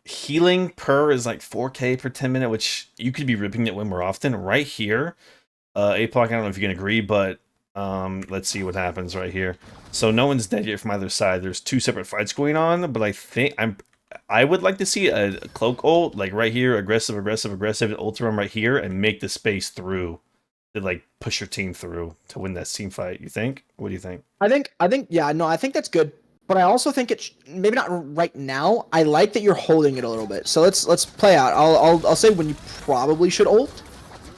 healing per is like 4k per 10 minute, which you could be ripping it way more often. Right here, A-Block, I don't know if you can agree, but let's see what happens right here. So no one's dead yet from either side. There's 2 separate fights going on, but I think I would like to see a Cloak ult, like right here, aggressive, and ult run right here, and make the space through to like push your team through to win that team fight. You think? What do you think? I think, yeah, no, I think that's good. But I also think it's maybe not right now. I like that you're holding it a little bit. So let's play out. I'll say when you probably should ult,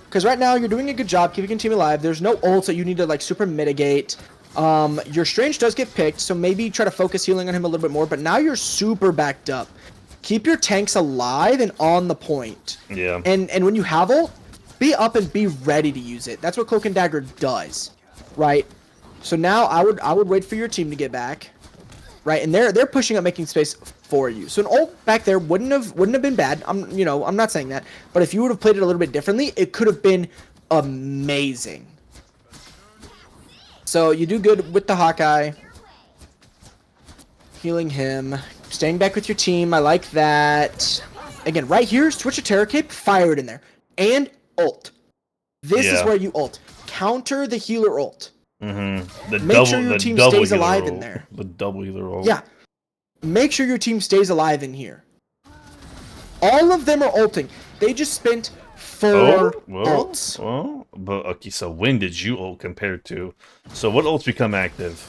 because right now you're doing a good job keeping your team alive. There's no ults that you need to like super mitigate. Your Strange does get picked, so maybe try to focus healing on him a little bit more. But now you're super backed up. Keep your tanks alive and on the point. Yeah. And when you have ult, be up and be ready to use it. That's what Cloak and Dagger does, right? So now I would wait for your team to get back. Right, and they're pushing up, making space for you. So an ult back there wouldn't have been bad. I'm not saying that, but if you would have played it a little bit differently, it could have been amazing. So you do good with the Hawkeye, healing him, staying back with your team. I like that. Again, right here, switch a Terror Cape, fire it in there, and ult. This is where you ult. Counter the healer ult. Make sure your team stays alive in there. The double healer roll. Yeah. Make sure your team stays alive in here. All of them are ulting. They just spent 4 ults. Well, but okay, so when did you ult compared to? So what ults become active?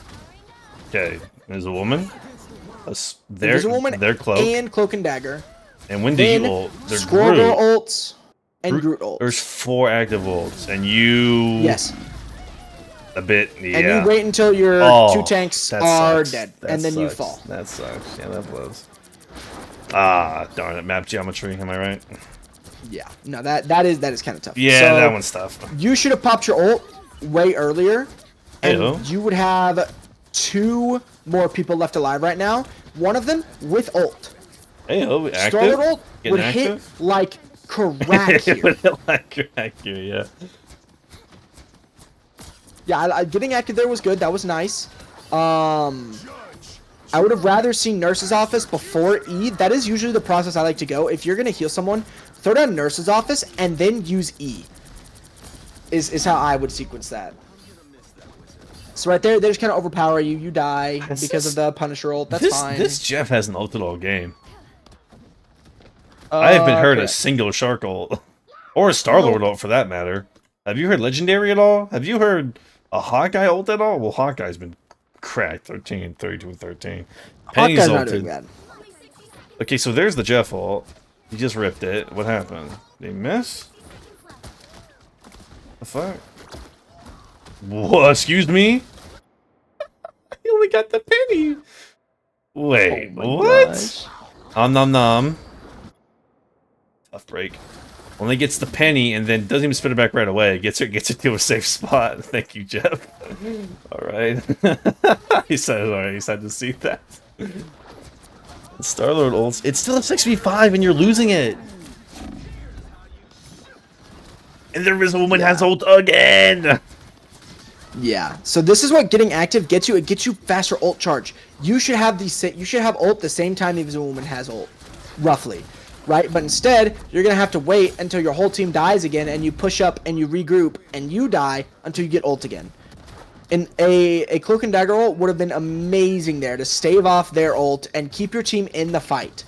Okay, there's a woman. There's a woman. Their Cloak. And Cloak and Dagger. And when did you ult? There's Squirrel Girl ults and Groot ults. There's 4 active ults, and you. Yes. A bit, yeah. And you wait until your 2 tanks are dead, and then you fall. That sucks. Yeah, that blows. Ah, darn it. Map geometry, am I right? Yeah. No, that is kind of tough. Yeah, so that one's tough. You should have popped your ult way earlier, and you would have 2 more people left alive right now. One of them with ult. Hey-o, active? Starlord ult would hit like crack here. Would hit like crack here, yeah. Yeah, getting active there was good. That was nice. I would have rather seen Nurse's Office before E. That is usually the process I like to go. If you're going to heal someone, throw down Nurse's Office and then use E. Is how I would sequence that. So right there, they just kind of overpower you. You die because of the Punisher ult. That's fine. This Jeff hasn't ulted all game. I haven't heard a single Shark ult. Or a Star-Lord ult for that matter. Have you heard Legendary at all? Have you heard a Hawkeye ult at all? Well, Hawkeye's been cracked. 13, 32, 13. Penny's Hawkeye's ulted. not doing bad. Okay, so there's the Jeff ult. He just ripped it. What happened? Did he miss? The fuck? What? Excuse me? He only got the penny. Wait, what? Gosh. Nom nom. Tough break. Only gets the penny and then doesn't even spit it back right away. Gets it to a safe spot. Thank you, Jeff. Alright. He said alright, he's had to see that. Star-Lord ults. It's still a 6v5 and you're losing it. And the Invisible Woman has ult again! Yeah. So this is what getting active gets you. It gets you faster ult charge. You should have ult the same time the Invisible Woman has ult. Roughly. Right? But instead, you're going to have to wait until your whole team dies again, and you push up and you regroup, and you die until you get ult again. And a Cloak and Dagger ult would have been amazing there to stave off their ult and keep your team in the fight.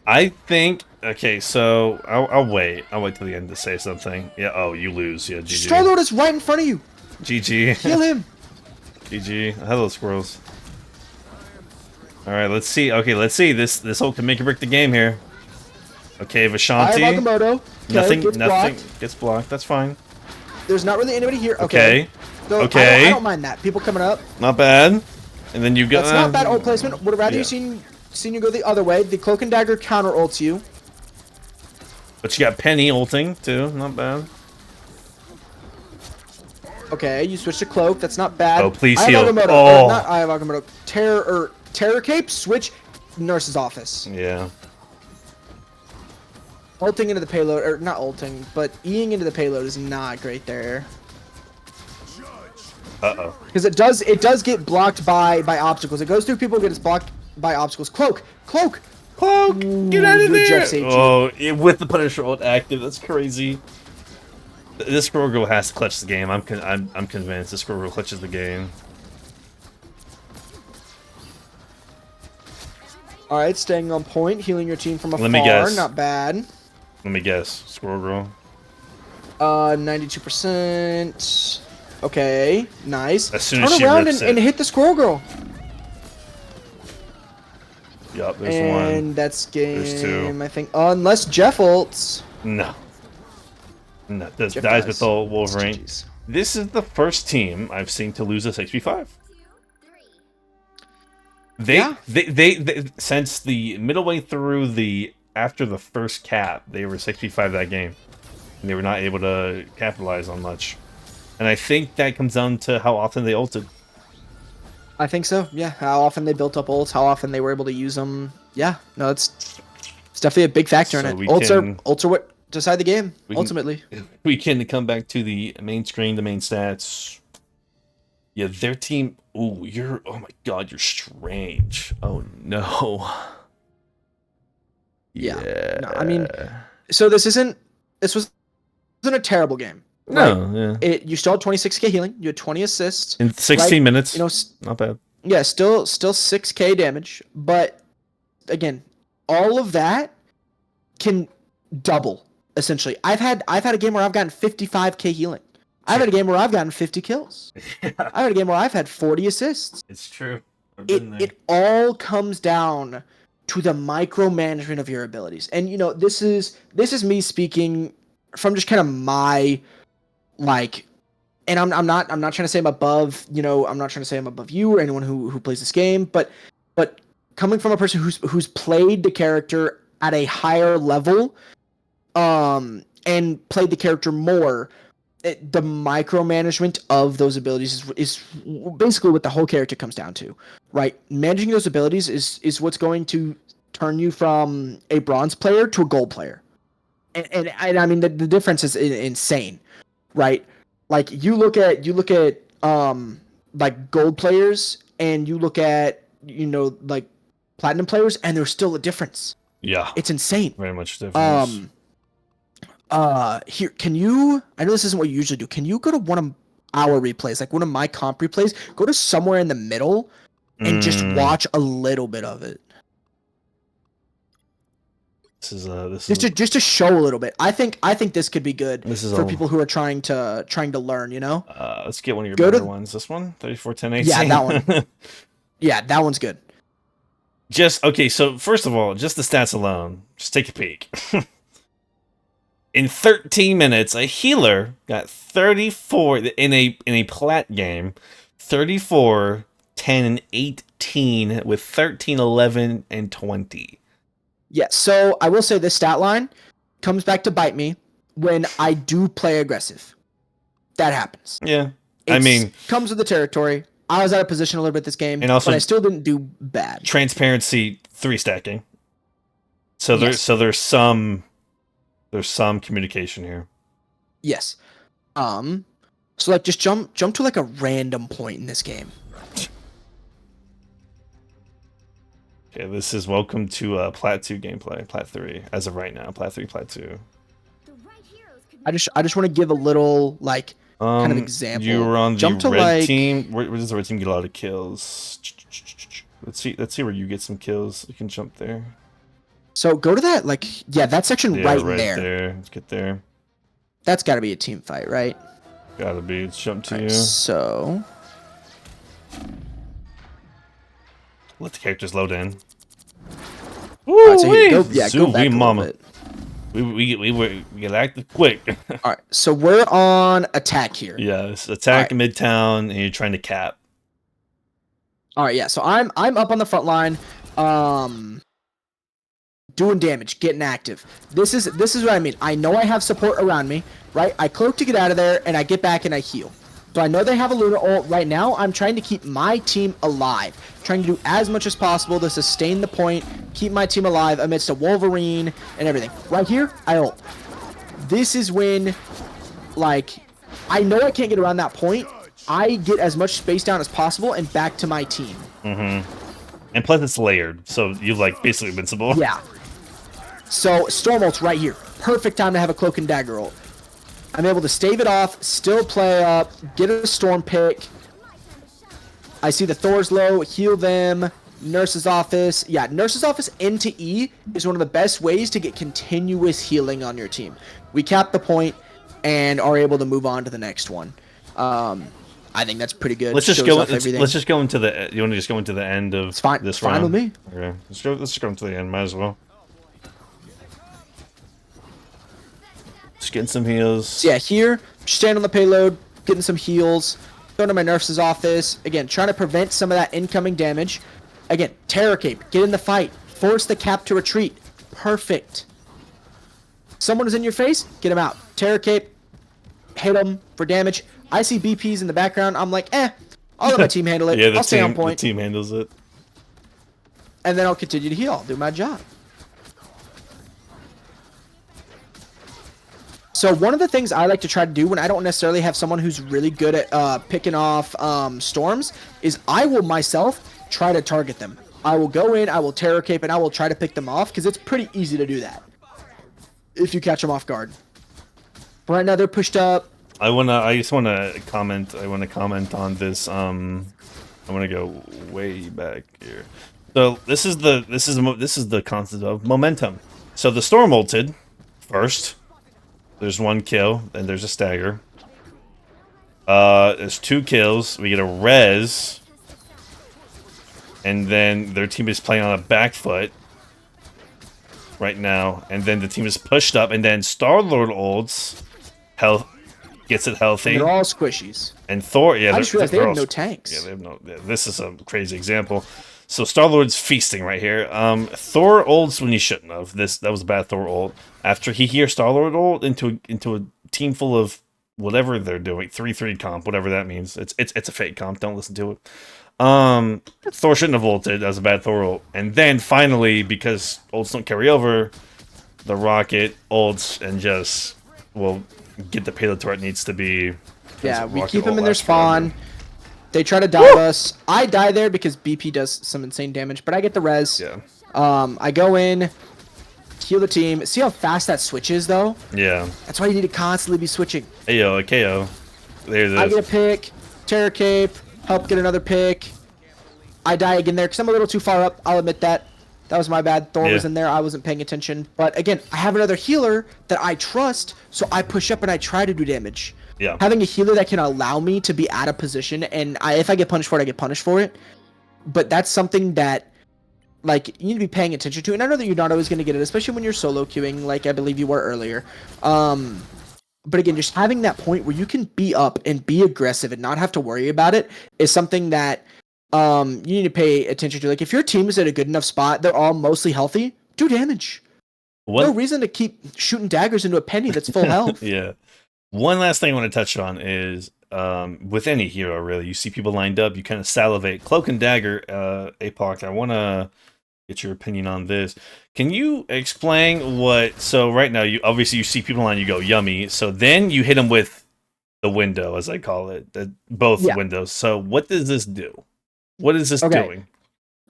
I think... Okay, so... I'll wait. I'll wait till the end to say something. Yeah, oh, you lose. Yeah, GG. Star-Lord is right in front of you! GG. Kill him! GG. Hello, squirrels. Alright, let's see. Okay, let's see. This ult can make or break the game here. Okay, Vishanti. Nothing gets blocked. That's fine. There's not really anybody here. Okay. So okay. I don't mind that. People coming up. Not bad. And then you got... That's not bad ult placement. Would have rather you seen you go the other way. The Cloak and Dagger counter ults you. But you got Penny ulting, too. Not bad. Okay, you switch to Cloak. That's not bad. Oh, please heal. Not I have Agamotto. Terror Cape, switch Nurse's Office. Yeah. Ulting into the payload, or not ulting, but Eing into the payload is not great there. Uh-oh. Because it does get blocked by obstacles. It goes through people, gets blocked by obstacles. Cloak! Cloak! Cloak! Get out of Good there! Jeff saved Oh, with the Punisher ult active, that's crazy. This Squirrel Girl has to clutch the game. I'm convinced this Squirrel Girl clutches the game. All right, staying on point, healing your team from afar. Let me guess. Not bad. Let me guess. Squirrel Girl. 92%. Okay, nice. As soon Turn as she around rips and hit the Squirrel Girl. Yup, there's one. And that's game. There's two. I think, unless Jeff ults. No. No, this Jeff dies with all It's Wolverine. GG's. This is the first team I've seen to lose a 6v5. They since the middle way through after the first cap, they were 6v5 that game. And they were not able to capitalize on much. And I think that comes down to how often they ulted. I think so. Yeah, how often they built up ults, how often they were able to use them. Yeah, no, it's definitely a big factor in it. Ults are what decide the game ultimately. We can come back to the main screen, the main stats. Yeah, their team. Oh my god, you're strange. Oh no. Yeah. No, I mean, so this wasn't a terrible game. No, right? yeah. You still had 26k healing. You had 20 assists in 16 minutes. You know, not bad. Yeah, still 6k damage, but again, all of that can double essentially. I've had a game where I've gotten 55k healing. I've had a game where I've gotten 50 kills. Yeah. I've had a game where I've had 40 assists. It's true. It all comes down to the micromanagement of your abilities. And you know, this is me speaking from just kind of my and I'm not trying to say I'm above, you know, I'm not trying to say I'm above you or anyone who plays this game, but coming from a person who's played the character at a higher level and played the character more, the micromanagement of those abilities is basically what the whole character comes down to, right? Managing those abilities is what's going to turn you from a bronze player to a gold player. And I mean the difference is insane, right? Like you look at like gold players and you look at, you know, like platinum players, and there's still a difference. Yeah, it's insane. Very much difference. Here, can you? I know this isn't what you usually do. Can you go to one of our replays, like one of my comp replays? Go to somewhere in the middle and just watch a little bit of it. This is just to show a little bit. I think this could be good for people who are trying to learn. You know. Let's get one of your better ones. This one, 34, 10, 18. Yeah, that one. Yeah, that one's good. Okay. So first of all, just the stats alone. Just take a peek. In 13 minutes, a healer got 34 in a Plat game, 34, 10, and 18 with 13, 11, and 20. Yeah, so I will say this stat line comes back to bite me when I do play aggressive. That happens. Yeah. I mean, comes with the territory. I was out of position a little bit this game, and also but I still didn't do bad. Transparency 3 stacking. So there's some communication here. Yes. So like just jump to like a random point in this game. Okay, this is welcome to Plat 2 gameplay. Plat 3 as of right now. Plat 3, Plat 2. I just want to give a little like kind of example. You were on the red team. Where does the red team get a lot of kills? Let's see where you get some kills. You can jump there. So go to that that section right there. Let's get there. That's got to be a team fight, right? Gotta be. Let's jump to you. So let the characters load in. Right, so go back mama. We get active quick. All right, so we're on attack here. Yes, attack Midtown, and you're trying to cap. All right, yeah. So I'm up on the front line, doing damage, getting active. This is what I mean. I know I have support around me, right? I cloak to get out of there, and I get back and I heal. So I know they have a Luna ult. Right now, I'm trying to keep my team alive. Trying to do as much as possible to sustain the point, keep my team alive amidst a Wolverine and everything. Right here, I ult. This is when, like, I know I can't get around that point. I get as much space down as possible and back to my team. Mm-hmm. And plus it's layered, so you're, like, basically invincible. Yeah. So, Storm ult's right here. Perfect time to have a Cloak and Dagger ult. I'm able to stave it off, still play up, get a Storm pick. I see the Thor's low, heal them. Nurse's Office. Yeah, Nurse's Office into E is one of the best ways to get continuous healing on your team. We cap the point and are able to move on to the next one. I think that's pretty good. Let's just go. Let's just go into the. You want to just go into the end of this round? It's fine with me. Okay, let's go. Let's just go into the end. Might as well. Just getting some heals. So yeah, here, stand on the payload, getting some heals. Going to my Nurse's Office. Again, trying to prevent some of that incoming damage. Again, Terror Cape, get in the fight. Force the cap to retreat. Perfect. Someone is in your face, get him out. Terror Cape, hit him for damage. I see BPs in the background. I'm like, I'll let my team handle it. Yeah, I'll stay on point. The team handles it. And then I'll continue to heal. I'll do my job. So one of the things I like to try to do when I don't necessarily have someone who's really good at picking off storms is I will myself try to target them. I will go in, I will Terror Cape, and I will try to pick them off because it's pretty easy to do that if you catch them off guard. But right now they're pushed up. I just wanna comment. I wanna comment on this. I wanna go way back here. So this is the concept of momentum. So the storm ulted first. There's one kill, and there's a stagger. There's 2 kills. We get a res. And then their team is playing on a back foot right now. And then the team is pushed up, and then Star-Lord ults. Gets it healthy. And they're all squishies. And Thor, yeah. I just realized they have no tanks. Yeah, they have no. Yeah, this is a crazy example. So Star-Lord's feasting right here. Thor ults when he shouldn't have. That was a bad Thor ult. After he hears Star-Lord ult into a team full of whatever they're doing, 3-3 comp, whatever that means. It's a fake comp. Don't listen to it. Thor shouldn't have ulted. That was a bad Thor ult. And then finally, because ults don't carry over, the Rocket ults and just get the payload to where it needs to be. Yeah, we keep them in their spawn. They try to dive us. I die there because BP does some insane damage, but I get the res. Yeah. I go in, heal the team. See how fast that switches, though? Yeah. That's why you need to constantly be switching. Ayo, a KO. There's I get a pick, Terror Cape, help get another pick. I die again there because I'm a little too far up. I'll admit that. That was my bad. Thor was in there. I wasn't paying attention. But again, I have another healer that I trust, so I push up and I try to do damage. Yeah. Having a healer that can allow me to be out of position, and if I get punished for it, I get punished for it. But that's something that, like, you need to be paying attention to. And I know that you're not always going to get it, especially when you're solo queuing, like I believe you were earlier. But again, just having that point where you can be up and be aggressive and not have to worry about it is something that you need to pay attention to. Like, if your team is at a good enough spot, they're all mostly healthy, do damage. No reason to keep shooting daggers into a penny that's full health. Yeah. One last thing I want to touch on is with any hero, really, you see people lined up, you kind of salivate. Cloak and Dagger, Apoc, I want to get your opinion on this. Can you explain what... So right now, you see people line, you go, yummy. So then you hit them with the window, as I call it, both windows. So what does this do? What is this doing?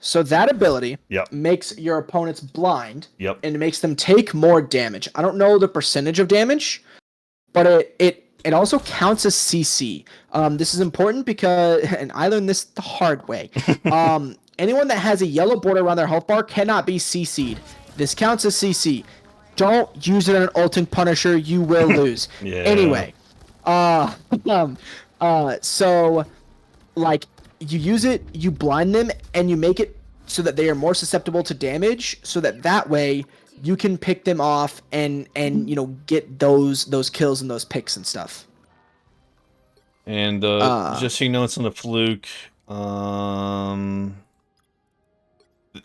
So that ability makes your opponents blind, and it makes them take more damage. I don't know the percentage of damage, but it also counts as CC. This is important because, and I learned this the hard way. Anyone that has a yellow border around their health bar cannot be CC'd. This counts as CC. Don't use it on an ulting Punisher. You will lose. Anyway, so like you use it, you blind them, and you make it so that they are more susceptible to damage. So that way you can pick them off and get those kills and those picks and stuff. And just so you know, it's on the fluke.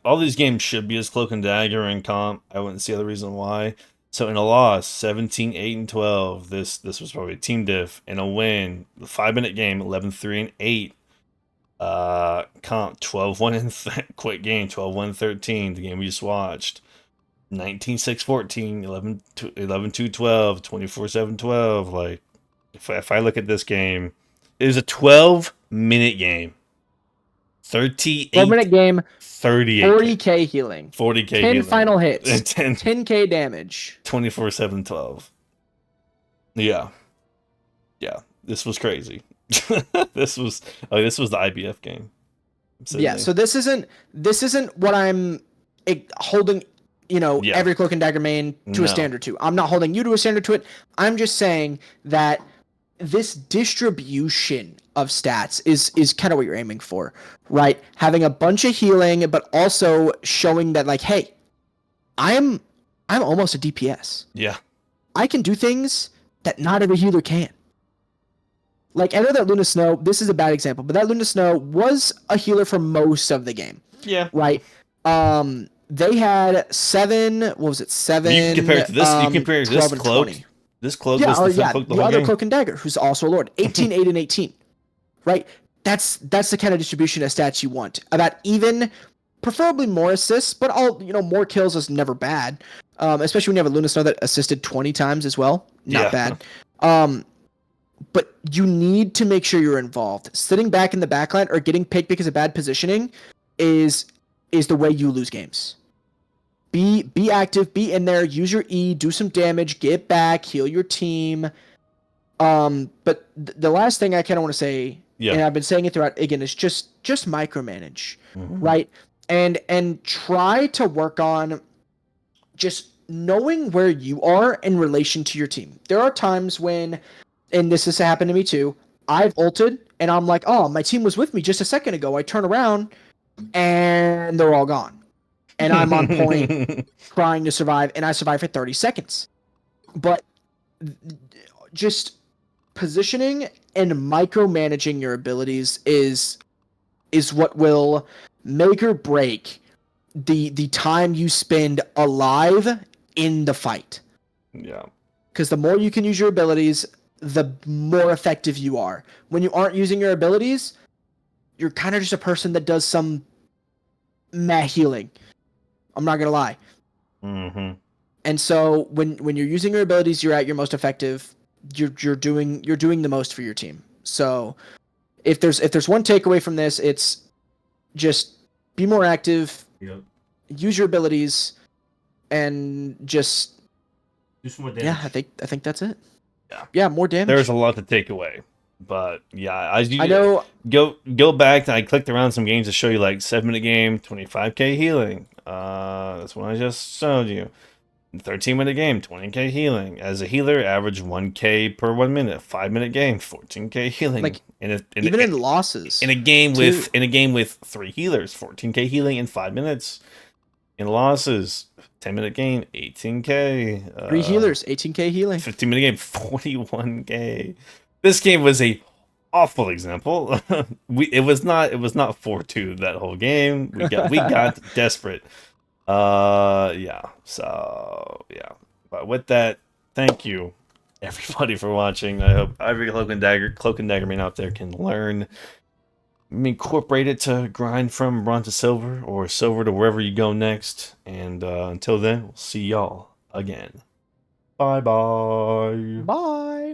All these games should be as Cloak and Dagger and comp. I wouldn't see other reason why. So in a loss, 17, 8, and 12. This was probably a team diff. In a win, the 5-minute game, 11-3 and 8. Comp 12-1 and quick game, 12-1 13. The game we just watched. 19-6 14, 11-2 12, 24-7 12. Like, if I look at this game, it was a 12-minute game. 12-minute game, 38 40k healing, 40k 10 healing. final hits, 10 10k damage, 24-7 12. Yeah. Yeah. This was crazy. this was the IBF game. Yeah, so this isn't what I'm holding, Yeah. every Cloak and Dagger main to No. a standard to. I'm not holding you to a standard to it. I'm just saying that this distribution of stats is kind of what you're aiming for, right? Having a bunch of healing, but also showing that, like, hey, I'm almost a DPS. Yeah. I can do things that not every healer can. Like, I know that Luna Snow, this is a bad example, but that Luna Snow was a healer for most of the game. Yeah. Right? They had 7, what was it? 7. You can compare it to this. You compare this cloak. 20. This cloak was the cloak the whole other game. Cloak and Dagger, who's also a lord. 18, 8, and 18. Right? That's the kind of distribution of stats you want. About even, preferably more assists, but more kills is never bad. Especially when you have a Luna Snow that assisted 20 times as well. Not bad. But you need to make sure you're involved. Sitting back in the backline or getting picked because of bad positioning is the way you lose games. Be active, be in there, use your E, do some damage, get back, heal your team. But the last thing I kind of want to say, and I've been saying it throughout again, is just micromanage, right? And try to work on just knowing where you are in relation to your team. There are times when, and this has happened to me too, I've ulted and I'm like, oh, my team was with me just a second ago. I turn around and they're all gone. And I'm on point trying to survive, and I survive for 30 seconds. But just positioning and micromanaging your abilities is what will make or break the time you spend alive in the fight. Yeah. Because the more you can use your abilities, the more effective you are. When you aren't using your abilities, you're kind of just a person that does some meh healing. I'm not gonna lie. Mm-hmm. And so when you're using your abilities, you're at your most effective. You're doing the most for your team. So if there's one takeaway from this, it's just be more active. Yep. Use your abilities, and just do some more damage. Yeah, I think that's it. Yeah. Yeah, more damage. There's a lot to take away. But yeah, I know. Go back. I clicked around some games to show you, like 7-minute game, 25k healing. That's what I just showed you. 13-minute game, 20k healing. As a healer, average 1k per 1 minute. 5-minute game, 14k healing. Like in losses. In a game with 3 healers, 14k healing in 5 minutes. In losses, 10-minute game, 18k. 3 healers, 18k healing. 15-minute game, 41k. This game was a awful example. It was not 4-2 that whole game. We got desperate. Yeah. So yeah. But with that, thank you everybody for watching. I hope every Cloak and Dagger man out there can learn, incorporate it to grind from bronze to silver, or silver to wherever you go next. And until then, we'll see y'all again. Bye. Bye.